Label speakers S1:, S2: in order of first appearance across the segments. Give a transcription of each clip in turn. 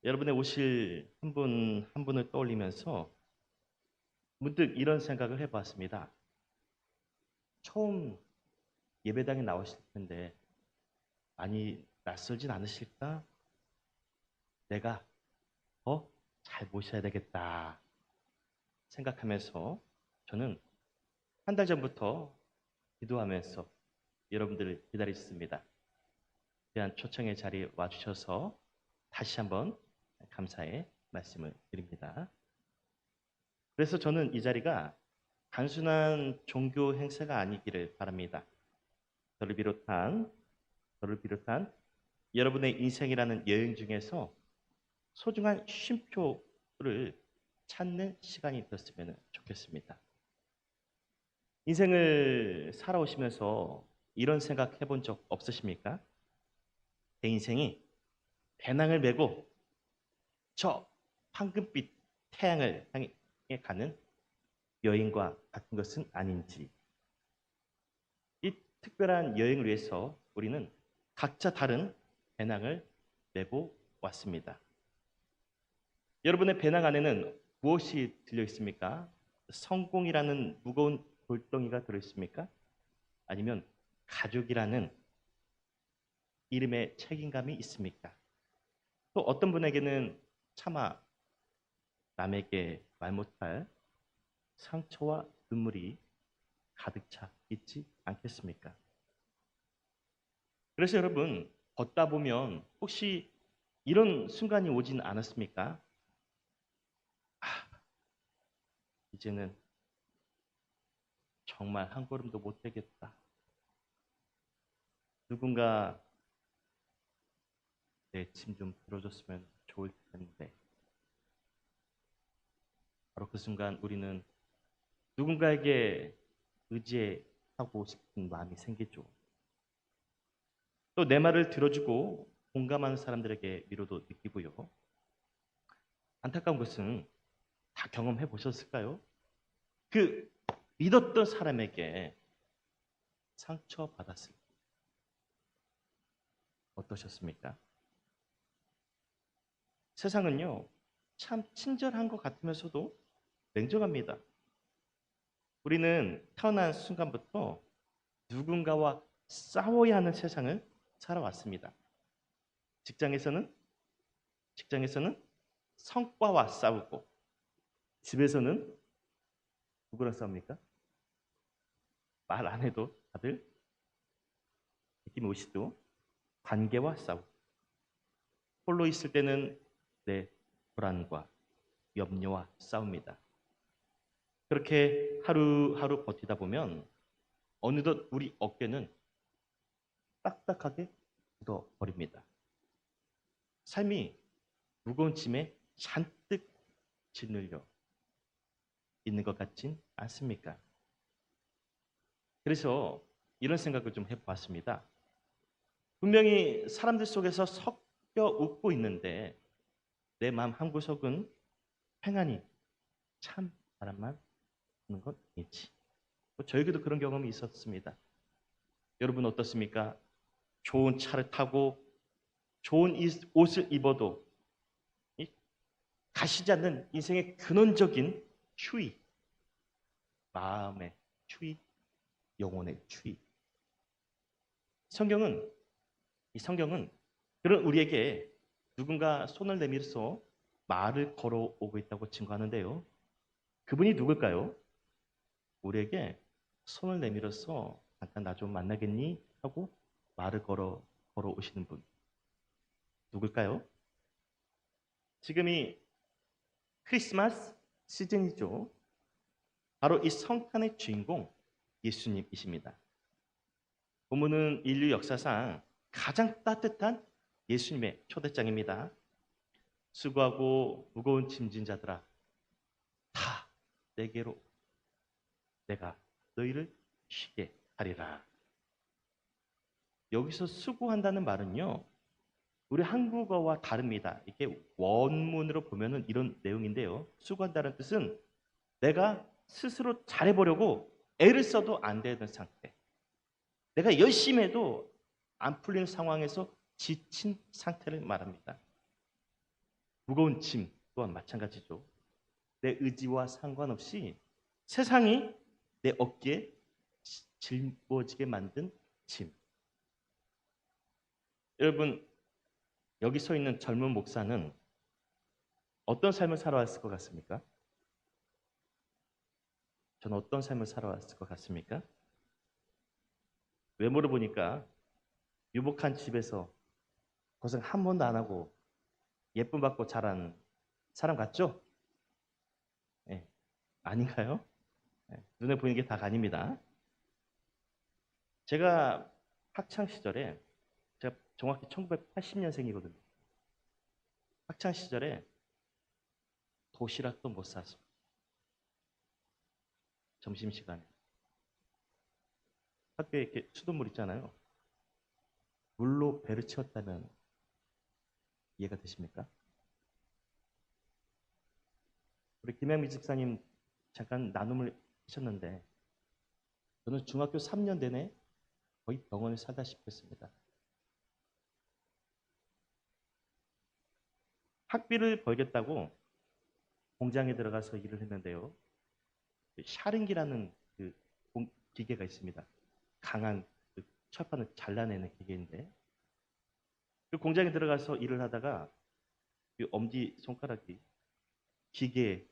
S1: 여러분의 오실 한 분 한 분을 떠올리면서 문득 이런 생각을 해봤습니다. 처음 예배당에 나오실 텐데 많이 낯설진 않으실까? 내가 더 잘 모셔야 되겠다 생각하면서 저는 한 달 전부터 기도하면서 여러분들을 기다렸습니다. 귀한 초청의 자리에 와주셔서 다시 한번 감사의 말씀을 드립니다. 그래서 저는 이 자리가 단순한 종교 행사가 아니기를 바랍니다. 저를 비롯한, 저를 비롯한 여러분의 인생이라는 여행 중에서 소중한 쉼표를 찾는 시간이 되었으면 좋겠습니다. 인생을 살아오시면서 이런 생각 해본 적 없으십니까? 내 인생이 배낭을 메고 저 황금빛 태양을 향해 가는 여행과 같은 것은 아닌지. 이 특별한 여행을 위해서 우리는 각자 다른 배낭을 메고 왔습니다. 여러분의 배낭 안에는 무엇이 들려 있습니까? 성공이라는 무거운 돌덩이가 들어 있습니까? 아니면 가족이라는 이름의 책임감이 있습니까? 또 어떤 분에게는 차마 남에게 말 못할 상처와 눈물이 가득 차 있지 않겠습니까? 그래서 여러분, 걷다 보면 혹시 이런 순간이 오진 않았습니까? 아, 이제는 정말 한 걸음도 못 되겠다. 누군가 내 짐 좀 들어줬으면 좋을 텐데. 바로 그 순간 우리는 누군가에게 의지하고 싶은 마음이 생기죠. 또 내 말을 들어주고 공감하는 사람들에게 위로도 느끼고요. 안타까운 것은 다 경험해 보셨을까요? 그 믿었던 사람에게 상처받았을 때 어떠셨습니까? 세상은요, 참 친절한 것 같으면서도 냉정합니다. 우리는 태어난 순간부터 누군가와 싸워야 하는 세상을 살아왔습니다. 직장에서는, 직장에서는 성과와 싸우고, 집에서는 누구랑 싸웁니까? 말 안 해도 다들 느낌이 오시죠? 관계와 싸우고, 홀로 있을 때는 내 불안과 염려와 싸웁니다. 그렇게 하루하루 버티다 보면 어느덧 우리 어깨는 딱딱하게 굳어버립니다. 삶이 무거운 짐에 잔뜩 짓눌려 있는 것 같진 않습니까? 그래서 이런 생각을 좀 해보았습니다. 분명히 사람들 속에서 섞여 웃고 있는데 내 마음 한구석은 평안히 참 바람만 부는 것 아니지. 저에게도 그런 경험이 있었습니다. 여러분 어떻습니까? 좋은 차를 타고 좋은 옷을 입어도 가시지 않는 인생의 근원적인 추위, 마음의 추위, 영혼의 추위. 성경은 이 성경은 그런 우리에게 누군가 손을 내밀어서 말을 걸어오고 있다고 증거하는데요. 그분이 누굴까요? 우리에게 손을 내밀어서 잠깐 나 좀 만나겠니? 하고 말을 걸어오시는 분. 누굴까요? 지금이 크리스마스 시즌이죠. 바로 이 성탄의 주인공 예수님이십니다. 본문은 인류 역사상 가장 따뜻한 예수님의 초대장입니다. 수고하고 무거운 짐진 자들아 다 내게로 내가 너희를 쉬게 하리라. 여기서 수고한다는 말은요. 우리 한국어와 다릅니다. 이게 원문으로 보면은 이런 내용인데요. 수고한다는 뜻은 내가 스스로 잘해보려고 애를 써도 안 되는 상태. 내가 열심히 해도 안 풀리는 상황에서 지친 상태를 말합니다. 무거운 짐 또한 마찬가지죠. 내 의지와 상관없이 세상이 내 어깨에 짊어지게 만든 짐. 여러분, 여기 서 있는 젊은 목사는 어떤 삶을 살아왔을 것 같습니까? 저는 어떤 삶을 살아왔을 것 같습니까? 외모를 보니까 유복한 집에서 고생 한 번도 안 하고 예쁨 받고 자란 사람 같죠? 예, 아닌가요? 예, 눈에 보이는 게 다가 아닙니다. 제가 학창 시절에 제가 정확히 1980년생이거든요. 학창 시절에 도시락도 못 사서 점심시간에 학교에 이렇게 수돗물 있잖아요. 물로 배를 채웠다면 이해가 되십니까? 우리 김양미 집사님 잠깐 나눔을 하셨는데 저는 중학교 3년 내내 거의 병원에 살다시피 했습니다. 학비를 벌겠다고 공장에 들어가서 일을 했는데요. 샤링기라는 그 기계가 있습니다. 강한 그 철판을 잘라내는 기계인데 그 공장에 들어가서 일을 하다가 그 엄지 손가락이 기계에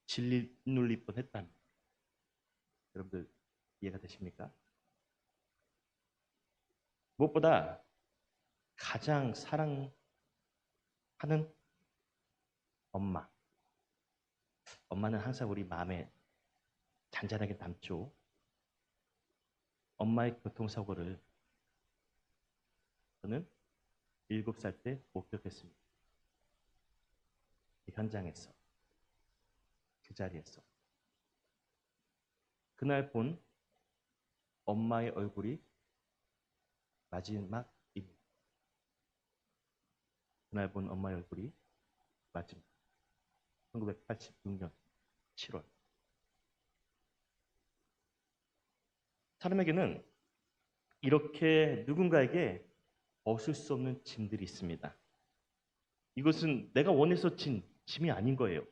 S1: 짓눌릴 뻔했다는 여러분들 이해가 되십니까? 무엇보다 가장 사랑하는 엄마. 엄마는 항상 우리 마음에 잔잔하게 남죠. 엄마의 교통사고를 저는 7살 때 목격했습니다. 그 현장에서, 그 자리에서. 그날 본 엄마의 얼굴이 마지막입니다. 그날 본 엄마의 얼굴이 마지막. 1986년 7월. 사람에게는 이렇게 누군가에게 벗을 수 없는 짐들이 있습니다. 이것은 내가 원해서 진 짐이 아닌 거예요.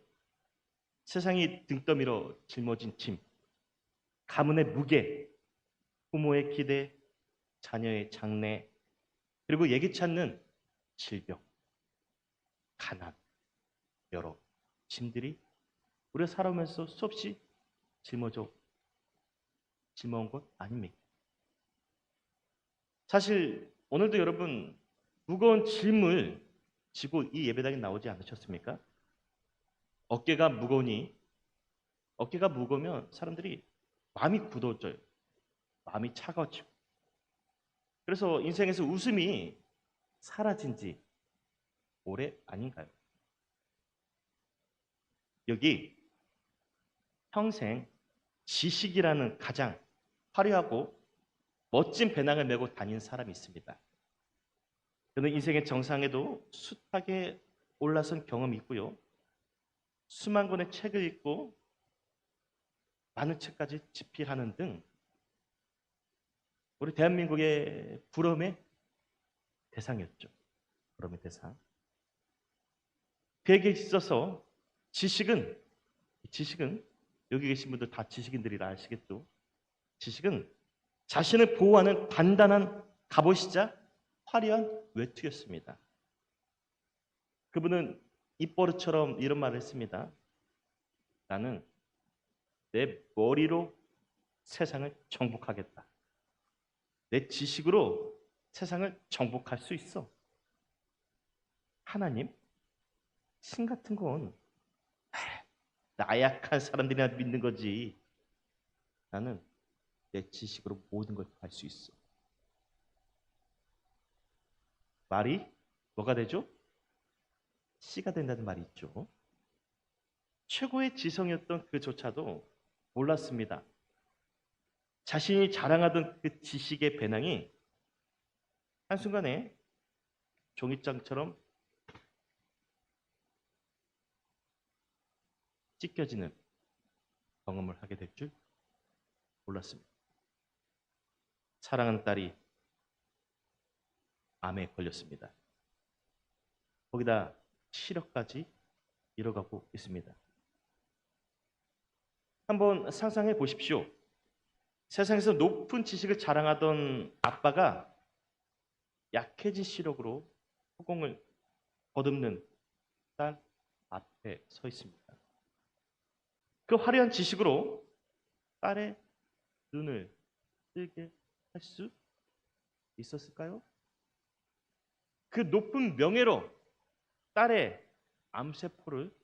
S1: 세상이 등떠밀어 짊어진 짐, 가문의 무게, 부모의 기대, 자녀의 장래, 그리고 예기치 않는 질병, 가난, 여러 짐들이 우리가 살아오면서 수없이 짊어온 것 아닙니까? 사실 오늘도 여러분 무거운 짐을 지고 이 예배당에 나오지 않으셨습니까? 어깨가 무거우니 어깨가 무거우면 사람들이 마음이 굳어져요. 마음이 차가워지고. 그래서 인생에서 웃음이 사라진 지 오래 아닌가요? 여기 평생 지식이라는 가장 화려하고 멋진 배낭을 메고 다닌 사람이 있습니다. 저는 인생의 정상에도 숱하게 올라선 경험이 있고요. 수만 권의 책을 읽고 많은 책까지 집필하는 등 우리 대한민국의 부러움의 대상이었죠. 부러움의 대상. 그에게 있어서 지식은 여기 계신 분들 다 지식인들이라 아시겠죠? 지식은 자신을 보호하는 단단한 갑옷이자 화려한 외투였습니다. 그분은 입버릇처럼 이런 말을 했습니다. 나는 내 머리로 세상을 정복하겠다. 내 지식으로 세상을 정복할 수 있어. 하나님, 신 같은 건 나약한 사람들이나 믿는 거지. 나는 내 지식으로 모든 걸 할 수 있어. 말이 뭐가 되죠? 씨가 된다는 말이 있죠. 최고의 지성이었던 그조차도 몰랐습니다. 자신이 자랑하던 그 지식의 배낭이 한순간에 종이장처럼 찢겨지는 경험을 하게 될 줄 몰랐습니다. 사랑하는 딸이 암에 걸렸습니다. 거기다 실효까지 이뤄가고 있습니다. 한번 상상해 보십시오. 세상에서 높은 지식을 자랑하던 아빠가 약해진 시력으로 허공을 거듭는 딸 앞에 서 있습니다. 그 화려한 지식으로 딸의 눈을 뜨게 할 수 있었을까요? 그 높은 명예로 딸의 암세포를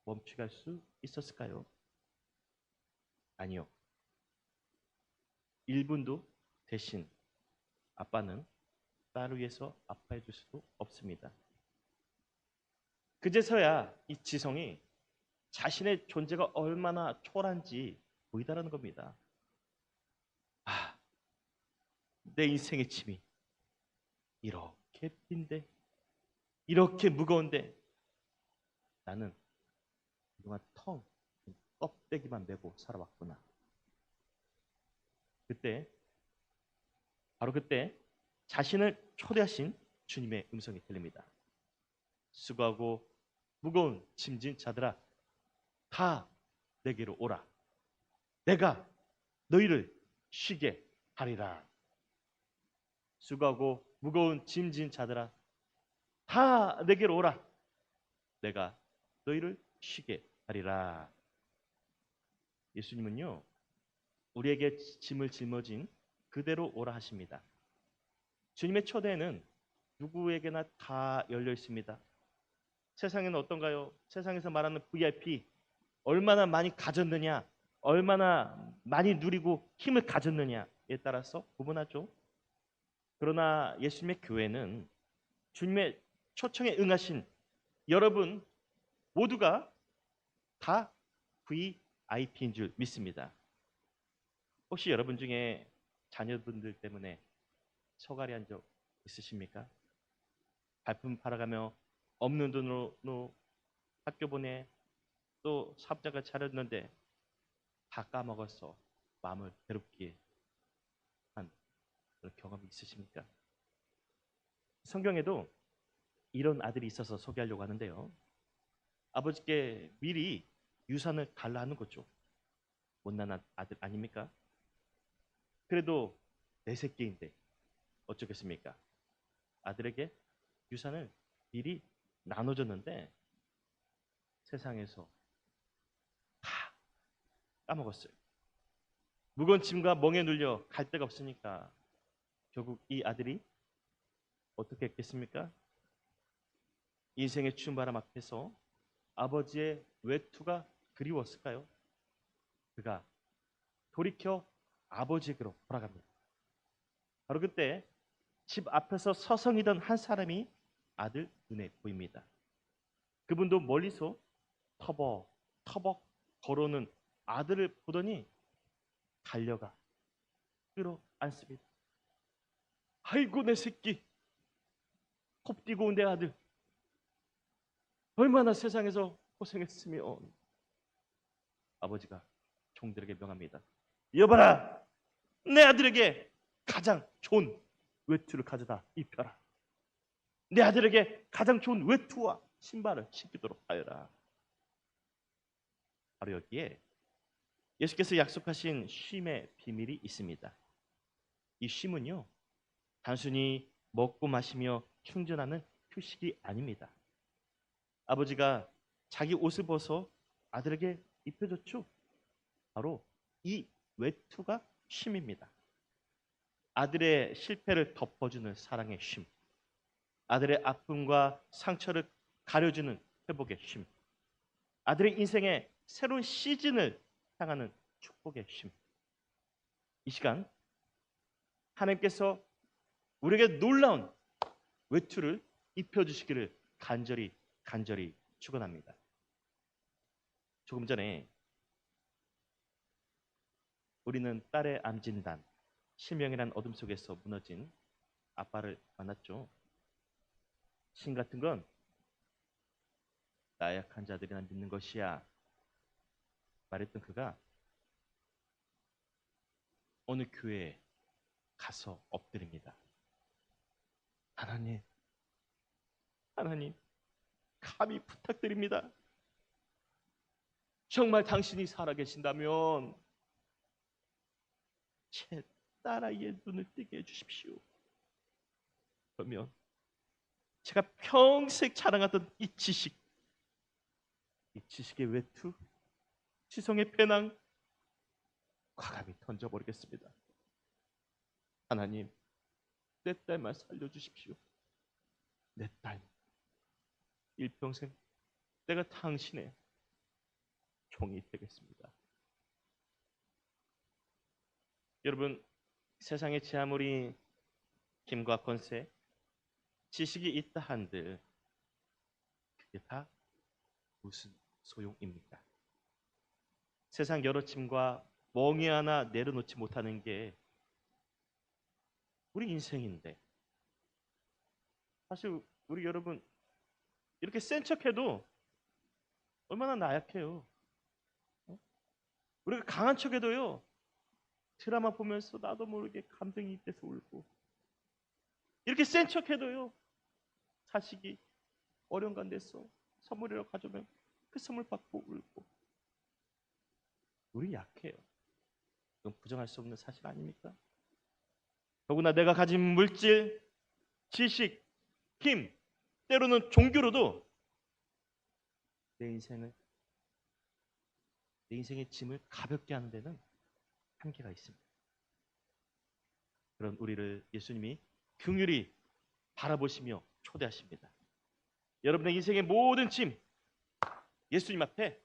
S1: 멈추게 할 수 있었을까요? 아니요. 1분도 대신 아빠는 딸을 위해서 아파해 줄 수도 없습니다. 그제서야 이 지성이 자신의 존재가 얼마나 초라한지 보이다라는 겁니다. 아, 내 인생의 짐이 이렇게 빈데, 이렇게 무거운데 나는 그동안 텅 껍데기만 메고 살아왔구나. 그때, 바로 그때 자신을 초대하신 주님의 음성이 들립니다. 수고하고 무거운 짐진 자들아, 다 내게로 오라. 내가 너희를 쉬게 하리라. 수고하고 무거운 짐진 자들아, 다 내게로 오라. 내가 너희를 쉬게 하리라. 예수님은요, 우리에게 짐을 짊어진 그대로 오라 하십니다. 주님의 초대는 누구에게나 다 열려 있습니다. 세상에는 어떤가요? 세상에서 말하는 VIP, 얼마나 많이 가졌느냐, 얼마나 많이 누리고 힘을 가졌느냐에 따라서 구분하죠. 그러나 예수님의 교회는 주님의 초청에 응하신 여러분 모두가 다 VIP인 줄 믿습니다. 혹시 여러분 중에 자녀분들 때문에 처가리한 적 있으십니까? 발품 팔아가며 없는 돈으로 학교 보내, 또 사업장을 차렸는데 다 까먹어서 마음을 괴롭게 한 그런 경험이 있으십니까? 성경에도 이런 아들이 있어서 소개하려고 하는데요. 아버지께 미리 유산을 달라 하는 거죠. 못난 아들 아닙니까? 그래도 내 새끼인데 어쩌겠습니까? 아들에게 유산을 미리 나눠줬는데 세상에서 다 까먹었어요. 무거운 짐과 멍에 눌려 갈 데가 없으니까 결국 이 아들이 어떻게 했겠습니까? 인생의 추운 바람 앞에서 아버지의 외투가 그리웠을까요? 그가 돌이켜 아버지에게로 돌아갑니다. 바로 그때 집 앞에서 서성이던 한 사람이 아들 눈에 보입니다. 그분도 멀리서 터벅터벅 걸어오는 아들을 보더니 달려가 끌어안습니다. 아이고 내 새끼, 곱디고 온 내 아들, 얼마나 세상에서 고생했으면. 아버지가 종들에게 명합니다. 여봐라, 내 아들에게 가장 좋은 외투를 가져다 입혀라. 내 아들에게 가장 좋은 외투와 신발을 신기도록 하여라. 바로 여기에 예수께서 약속하신 쉼의 비밀이 있습니다. 이 쉼은요, 단순히 먹고 마시며 충전하는 휴식이 아닙니다. 아버지가 자기 옷을 벗어 아들에게 입혀줬죠. 바로 이 외투가 쉼입니다. 아들의 실패를 덮어주는 사랑의 쉼, 아들의 아픔과 상처를 가려주는 회복의 쉼, 아들의 인생의 새로운 시즌을 향하는 축복의 쉼. 이 시간 하나님께서 우리에게 놀라운 외투를 입혀주시기를 간절히 축원합니다. 조금 전에 우리는 딸의 암진단, 실명이란 어둠 속에서 무너진 아빠를 만났죠. 신 같은 건 나약한 자들이나 믿는 것이야 말했던 그가 어느 교회에 가서 엎드립니다. 하나님, 감히 부탁드립니다. 정말 당신이 살아계신다면 제 딸아이의 눈을 뜨게 해주십시오. 그러면 제가 평생 자랑하던 이 지식의 외투, 지성의 배낭 과감히 던져버리겠습니다. 하나님, 내 딸만 살려주십시오. 내 딸, 일평생 내가 당신의 종이 되겠습니다. 여러분, 세상에 제 아무리 힘과 권세, 지식이 있다 한들 그게 다 무슨 소용입니까? 세상 여러 짐과 멍이 하나 내려놓지 못하는 게 우리 인생인데, 사실 우리 여러분 이렇게 센 척해도 얼마나 나약해요. 우리가 강한 척해도요, 드라마 보면서 나도 모르게 감정이 입돼서 울고, 이렇게 센 척해도요, 자식이 어려운 가운데서 선물이라고 가져오면 그 선물 받고 울고. 우리 약해요. 그건 부정할 수 없는 사실 아닙니까? 더구나 내가 가진 물질, 지식, 힘, 때로는 종교로도 내 인생의 짐을 가볍게 하는 데는 한계가 있습니다. 그런 우리를 예수님이 긍휼히 바라보시며 초대하십니다. 여러분의 인생의 모든 짐 예수님 앞에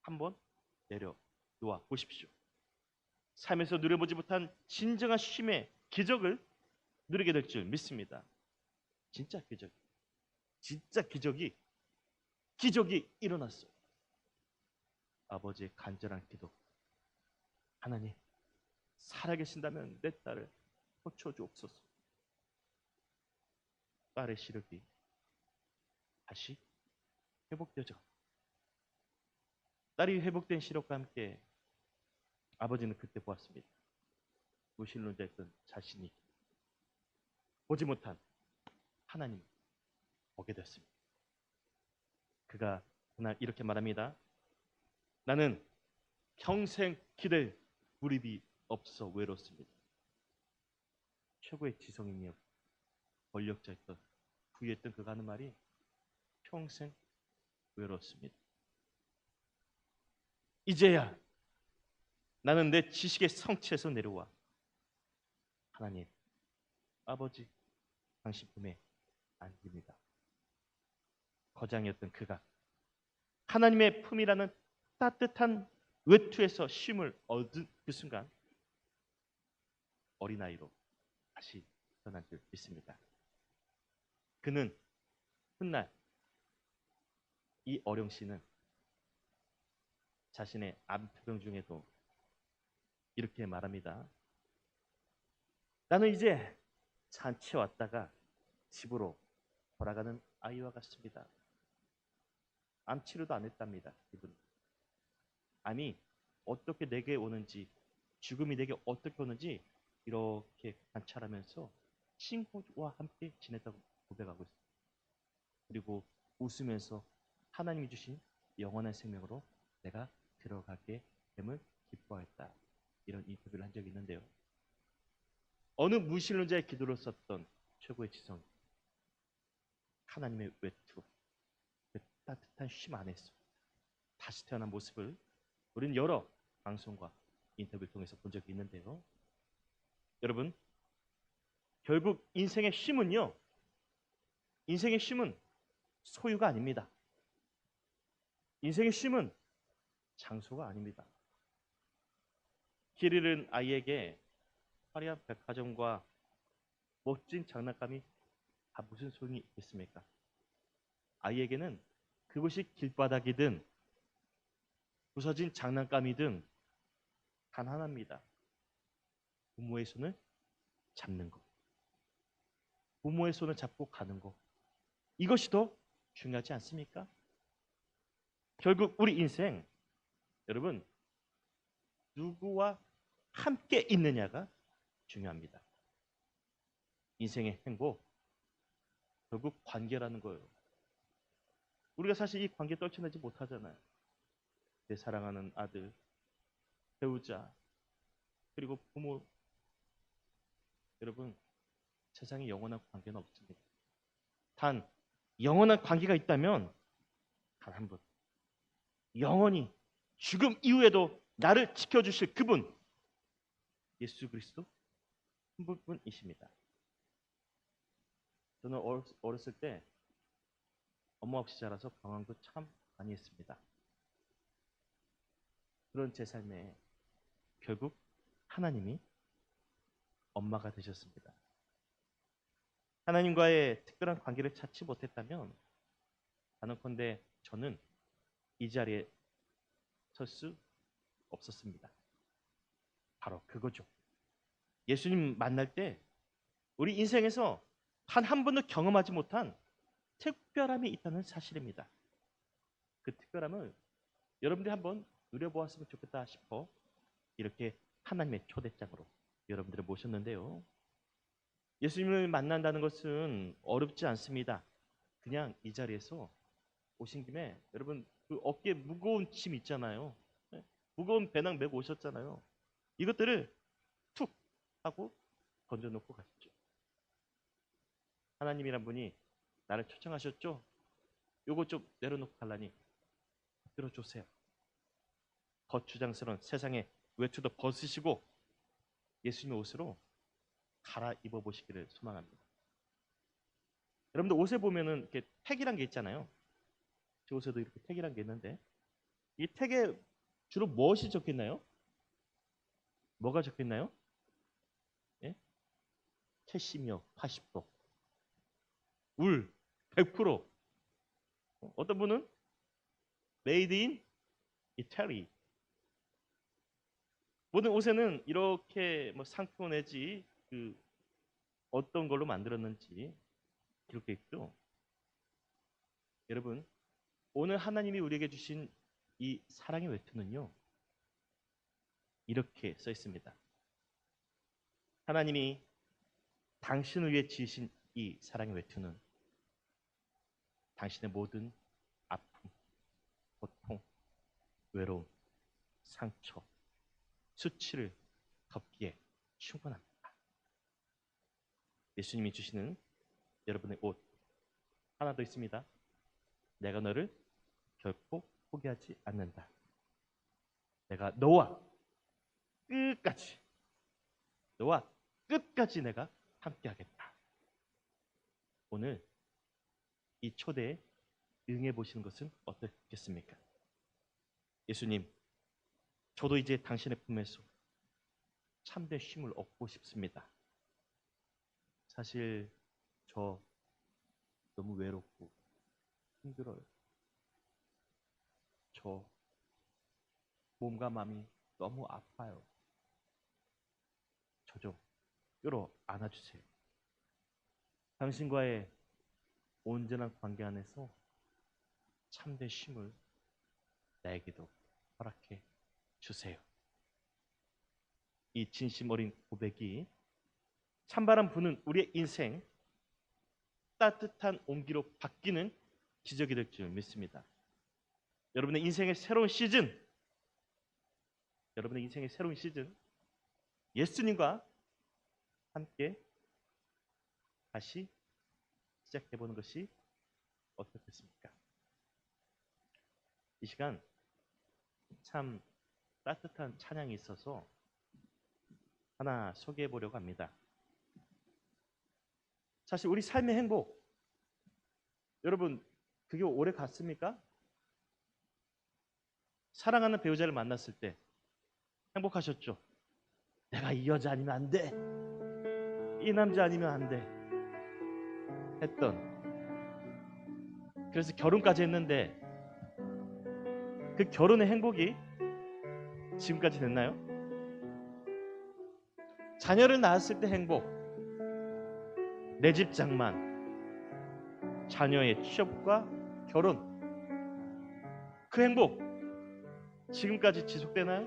S1: 한번 내려놓아 보십시오. 삶에서 누려보지 못한 진정한 쉼의 기적을 누리게 될 줄 믿습니다. 진짜 기적이 일어났어요. 아버지의 간절한 기도. 하나님, 살아계신다면 내 딸을 고쳐주옵소서. 딸의 시력이 다시 회복되죠. 딸이 회복된 시력과 함께 아버지는 그때 보았습니다. 무신론자였던 자신이 보지 못한 하나님을 보게 됐습니다. 그가 그날 이렇게 말합니다. 나는 평생 기댈 무립이 없어 외롭습니다. 최고의 지성인이었고 권력자였던 부유했던 그가 하는 말이 평생 외롭습니다. 이제야 나는 내 지식의 성취에서 내려와 하나님, 아버지, 당신 품에 안깁니다. 거장이었던 그가 하나님의 품이라는 따뜻한 외투에서 쉼을 얻은 그 순간 어린아이로 다시 태어난 줄 믿습니다. 그는 훗날 이 어령씨는 자신의 암투병 중에도 이렇게 말합니다. 나는 이제 잔치에 왔다가 집으로 돌아가는 아이와 같습니다. 암치료도 안 했답니다. 이분. 암이 어떻게 내게 오는지, 죽음이 내게 어떻게 오는지 이렇게 관찰하면서 친구와 함께 지냈다고 고백하고 있습니다. 그리고 웃으면서 하나님이 주신 영원한 생명으로 내가 들어가게 됨을 기뻐했다. 이런 인터뷰를 한 적이 있는데요. 어느 무신론자의 기도를 썼던 최고의 지성, 하나님의 외투, 그 따뜻한 쉼 안에서 다시 태어난 모습을 우리는 여러 방송과 인터뷰를 통해서 본 적이 있는데요. 여러분, 결국 인생의 쉼은 소유가 아닙니다. 인생의 쉼은 장소가 아닙니다. 길 잃은 아이에게 화려한 백화점과 멋진 장난감이 다 무슨 소용이 있겠습니까? 아이에게는 그곳이 길바닥이든 부서진 장난감이든 단 하나입니다. 부모의 손을 잡는 것. 부모의 손을 잡고 가는 것. 이것이 더 중요하지 않습니까? 결국 우리 인생, 여러분, 누구와 함께 있느냐가 중요합니다. 인생의 행복, 결국 관계라는 거예요. 우리가 사실 이 관계 떨쳐내지 못하잖아요. 내 사랑하는 아들, 배우자, 그리고 부모. 여러분, 세상에 영원한 관계는 없습니다. 단 영원한 관계가 있다면 단 한 분, 영원히 죽음 이후에도 나를 지켜주실 그분, 예수 그리스도 한 분이십니다. 저는 어렸을 때 엄마 없이 자라서 방황도 참 많이 했습니다. 그런 제 삶에 결국 하나님이 엄마가 되셨습니다. 하나님과의 특별한 관계를 찾지 못했다면 단언컨대 저는 이 자리에 설 수 없었습니다. 바로 그거죠. 예수님 만날 때 우리 인생에서 단 한 번도 경험하지 못한 특별함이 있다는 사실입니다. 그 특별함을 여러분들이 한번 누려보았으면 좋겠다 싶어 이렇게 하나님의 초대장으로 여러분들을 모셨는데요. 예수님을 만난다는 것은 어렵지 않습니다. 그냥 이 자리에서 오신 김에 여러분 그 어깨에 무거운 짐 있잖아요. 무거운 배낭 메고 오셨잖아요. 이것들을 툭 하고 던져놓고 가시죠. 하나님이란 분이 나를 초청하셨죠? 요거 좀 내려놓고 갈라니 들어주세요. 거추장스러운 세상의 외투도 벗으시고 예수님의 옷으로 갈아입어 보시기를 소망합니다. 여러분들 옷에 보면은 이렇게 택이란 게 있잖아요. 제 옷에도 이렇게 택이란 게 있는데 이 택에 주로 무엇이 적혀있나요? 뭐가 적혀있나요? 예? 캐시미어 80%, 울 100%, 어떤 분은 메이드 인 이태리. 모든 옷에는 이렇게 뭐 상표 내지 그 어떤 걸로 만들었는지 기록되어 있죠. 여러분, 오늘 하나님이 우리에게 주신 이 사랑의 외투는요, 이렇게 써 있습니다. 하나님이 당신을 위해 지으신 이 사랑의 외투는 당신의 모든 아픔, 고통, 외로움, 상처, 수치를 덮기에 충분합니다. 예수님이 주시는 여러분의 옷 하나 더 있습니다. 내가 너를 결코 포기하지 않는다. 내가 너와 끝까지 내가 함께하겠다. 오늘 이 초대에 응해 보시는 것은 어떻겠습니까? 예수님, 저도 이제 당신의 품에서 참된 쉼을 얻고 싶습니다. 사실 저 너무 외롭고 힘들어요. 저 몸과 마음이 너무 아파요. 저 좀 끌어 안아주세요. 당신과의 온전한 관계 안에서 참된 쉼을 나에게도 허락해 주세요. 이 진심 어린 고백이 찬바람 부는 우리의 인생 따뜻한 온기로 바뀌는 기적이 될 줄 믿습니다. 여러분의 인생의 새로운 시즌, 예수님과 함께 다시 시작해보는 것이 어떻겠습니까? 이 시간 참 따뜻한 찬양이 있어서 하나 소개해 보려고 합니다. 사실 우리 삶의 행복, 여러분 그게 오래 갔습니까? 사랑하는 배우자를 만났을 때 행복하셨죠? 내가 이 여자 아니면 안 돼, 이 남자 아니면 안 돼 했던, 그래서 결혼까지 했는데 그 결혼의 행복이 지금까지 됐나요? 자녀를 낳았을 때 행복, 내 집 장만, 자녀의 취업과 결혼, 그 행복 지금까지 지속되나요?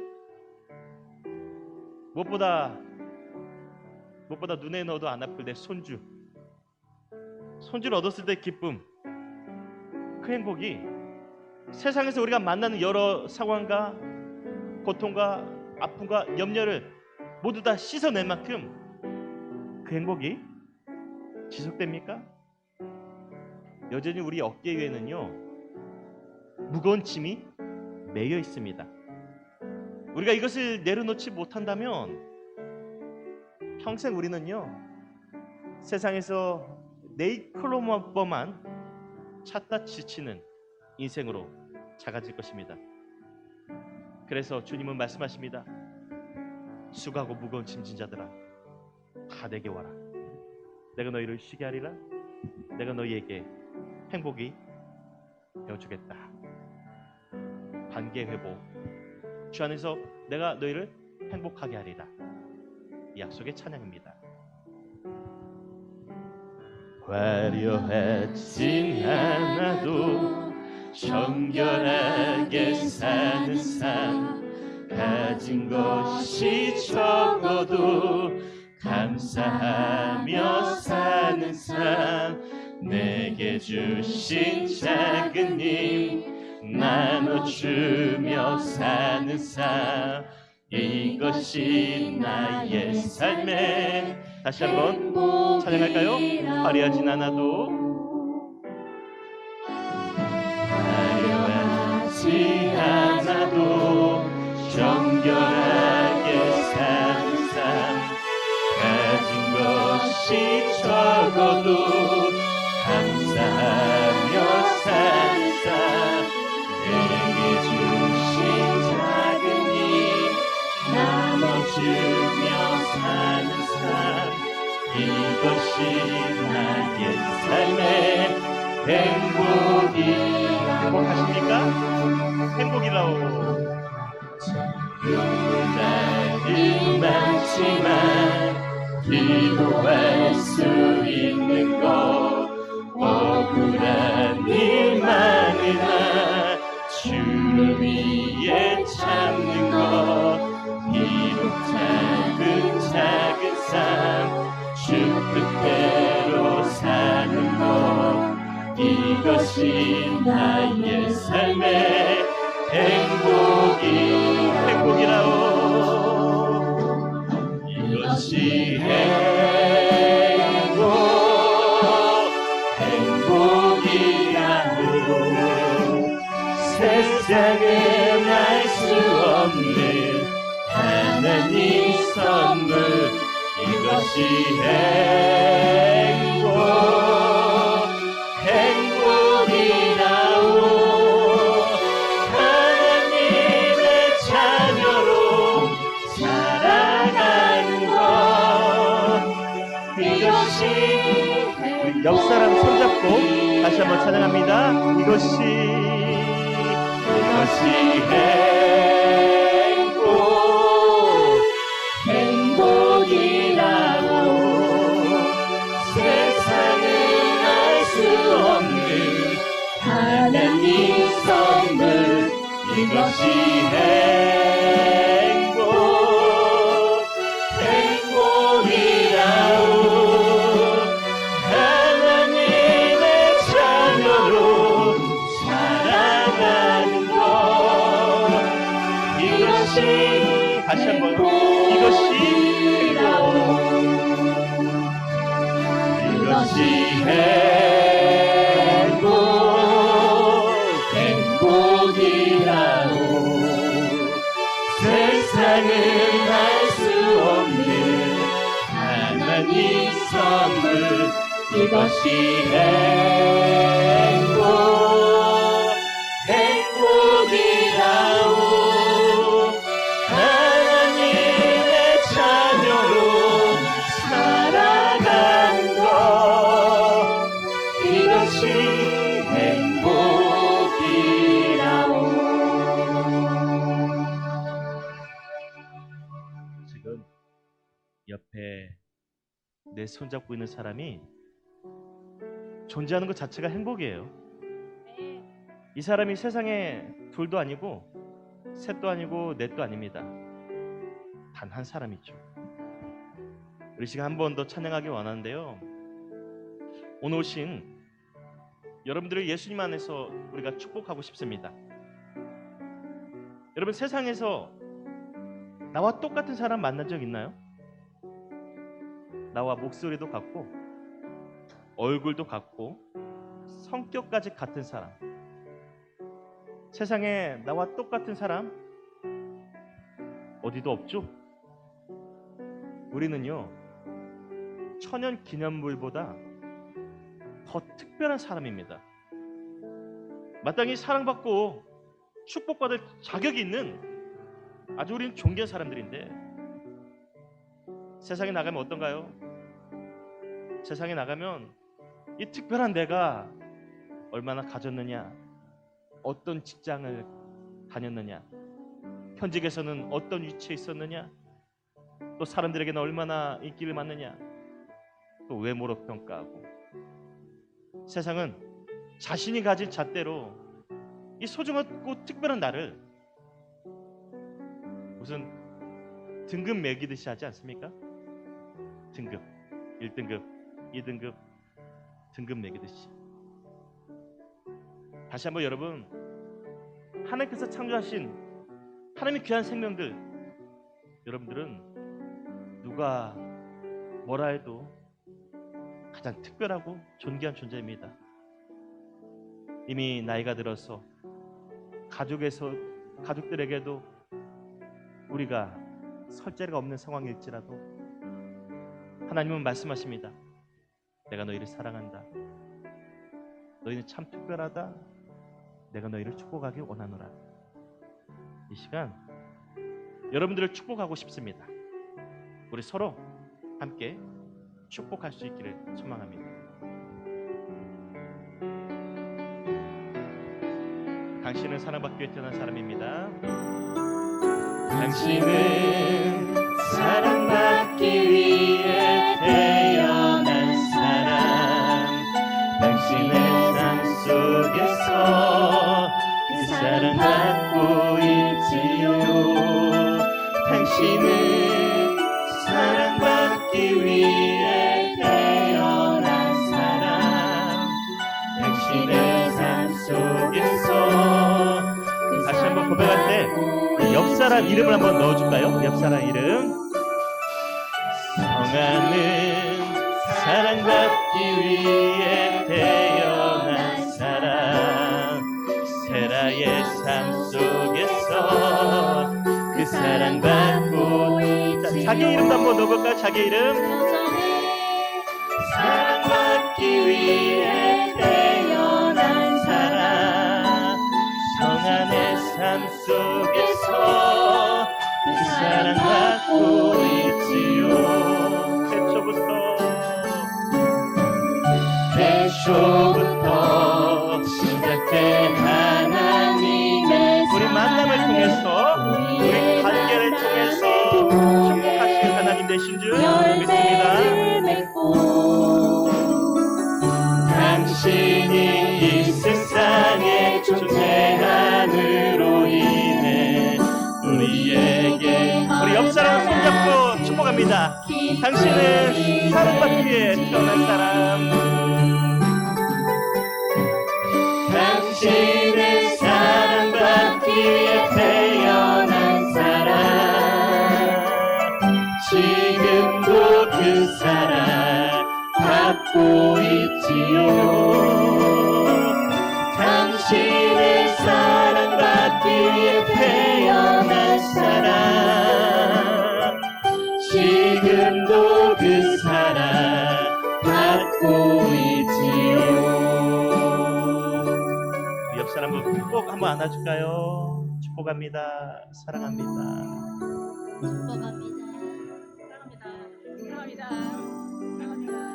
S1: 무엇보다 눈에 넣어도 안 아플 내 손주를 얻었을 때 기쁨, 그 그 행복이 세상에서 우리가 만나는 여러 상황과 고통과 아픔과 염려를 모두 다 씻어낼 만큼 그 행복이 지속됩니까? 여전히 우리 어깨 위에는요 무거운 짐이 매여 있습니다. 우리가 이것을 내려놓지 못한다면 평생 우리는요 세상에서 네이클로버만 찾다 지치는 인생으로 작아질 것입니다. 그래서 주님은 말씀하십니다. 수고하고 무거운 짐진 자들아 다 내게 와라. 내가 너희를 쉬게 하리라. 내가 너희에게 행복이 되어주겠다. 관계 회복, 주 안에서 내가 너희를 행복하게 하리라. 이 약속의 찬양입니다. 화려하진 않아도 정결하게 사는 삶, 가진 것이 적어도 감사하며 사는 삶, 내게 주신 작은 힘 나눠주며 사는 삶, 이것이 나의 삶의 다시 한번 찬양할까요? 화려하진 않아도 화려하지 않아도 정결하게 사는 삶, 가진 것이 적어도 감사하며 사는 삶, 내게 주신 작은 힘 나눠주며 사는 삶, 이것이 나의 삶의 행복이. 행복하십니까? 행복이라고. 날이 많지만 기도할 수 있는 것, 억울한 일 많으나 주를 위해 참는 것, 비록 작은 삶 주 뜻대로 사는 것, 이것이 나의 삶의 행복이라오. 이것이 행복이라오. 세상은 알 수 없는 하나님 선물, 이것이 행복이라오. 하나님의 자녀로 살아가는 것, 이것이 옆 사람 손잡고 다시 한번 찬양합니다. 이것이 행복이라고. 세상은 알 수 없는 하나님 선물, 이것이 행복이라오. 하나님의 자녀로 살아가는 것, 이것이 다시 한번 이것이 행복이라오. 세상은 알 수 없는 하나님 선물, 이것이 행복이라오. 하나님의 자녀로 살아가는 것, 이것이 행복이라오. 지금 옆에 내 손잡고 있는 사람이 존재하는 것 자체가 행복이에요. 이 사람이 세상에 둘도 아니고 셋도 아니고 넷도 아닙니다. 단 한 사람이죠. 우리 시간 한 번 더 찬양하기 원하는데요, 오늘 오신 여러분들을 예수님 안에서 우리가 축복하고 싶습니다. 여러분, 세상에서 나와 똑같은 사람 만난 적 있나요? 나와 목소리도 같고 얼굴도 같고 성격까지 같은 사람. 세상에 나와 똑같은 사람 어디도 없죠? 우리는요, 천연 기념물보다 더 특별한 사람입니다. 마땅히 사랑받고 축복받을 자격이 있는 아주 우리는 존귀한 사람들인데, 세상에 나가면 어떤가요? 세상에 나가면 이 특별한 내가 얼마나 가졌느냐, 어떤 직장을 다녔느냐, 현직에서는 어떤 위치에 있었느냐, 또 사람들에게는 얼마나 인기를 받느냐, 또 외모로 평가하고. 세상은 자신이 가진 잣대로 이 소중하고 특별한 나를 무슨 등급 매기듯이 하지 않습니까? 등급, 1등급, 2등급, 등급 매기듯이. 다시 한번 여러분, 하나님께서 창조하신 하나님의 귀한 생명들, 여러분들은 누가 뭐라 해도 가장 특별하고 존귀한 존재입니다. 이미 나이가 들어서 가족들에게도 우리가 설 자리가 없는 상황일지라도 하나님은 말씀하십니다. 내가 너희를 사랑한다. 너희는 참 특별하다. 내가 너희를 축복하길 원하노라. 이 시간 여러분들을 축복하고 싶습니다. 우리 서로 함께 축복할 수 있기를 소망합니다. 당신은 사랑받기 위해 태어난 사람입니다. 당신은 사랑받기 위해 태어난 사람. 당신의 삶 속에서 그 사랑받고 있지요. 당신은 사랑받기 위해 태어난 사람. 당신의 삶 속에서. 다시 한번 고백할 때 옆사람 이름을 한번 넣어줄까요? 옆사람 이름. 성아는 사랑받기 위해 태어난 사람. 세라의 삶 속에서 그 사랑받고. 자기 이름도 한번 넣어볼까요? 자기 이름. 사랑받기 위해 태어난 사람. 성안의 삶 속에서 그 사랑받고 있지요. 태초부터 시작된 하나님의 우리 만남을 통해서, 우리 관계를 통해서 축복하신 하나님 되신 줄 믿습니다. 당신이 이 세상에 존재함으로 인해 우리에게, 우리 옆사람 손잡고 축복합니다. 당신은 사랑받기 위해 태어난 사람. 당신은 사랑받기 위해 태어난 사람. 지금도 그 사랑 받고 있지요. 당신은 사랑받기 위해 태어난 사람. 지금도 그 사랑 받고 있지요. 옆 사람들 꼭 한번 안아줄까요? 축복합니다. 사랑합니다.
S2: 축복합니다. 사랑합니다. 사랑합니다.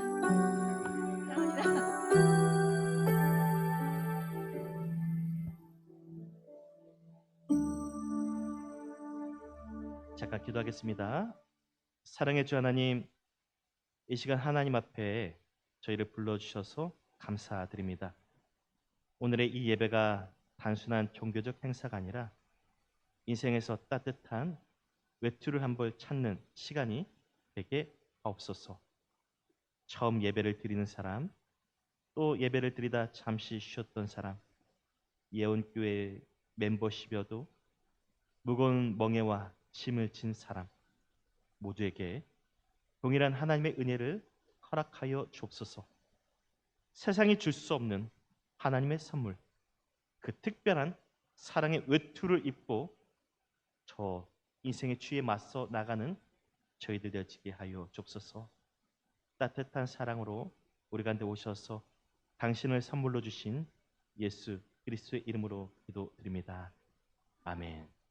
S2: 사랑합니다.
S1: 잠깐 기도하겠습니다. 사랑의 주 하나님, 이 시간 하나님 앞에 저희를 불러주셔서 감사드립니다. 오늘의 이 예배가 단순한 종교적 행사가 아니라 인생에서 따뜻한 외투를 한 벌 찾는 시간이 되게 없어서 처음 예배를 드리는 사람, 또 예배를 드리다 잠시 쉬었던 사람, 예언교회 멤버십이어도 무거운 멍에와 짐을 진 사람 모두에게 동일한 하나님의 은혜를 허락하여 주옵소서. 세상이 줄 수 없는 하나님의 선물, 그 특별한 사랑의 외투를 입고 저 인생의 추위에 맞서 나가는 저희들 되어지게 하여 주옵소서. 따뜻한 사랑으로 우리 가운데 오셔서 당신을 선물로 주신 예수 그리스도의 이름으로 기도드립니다. 아멘.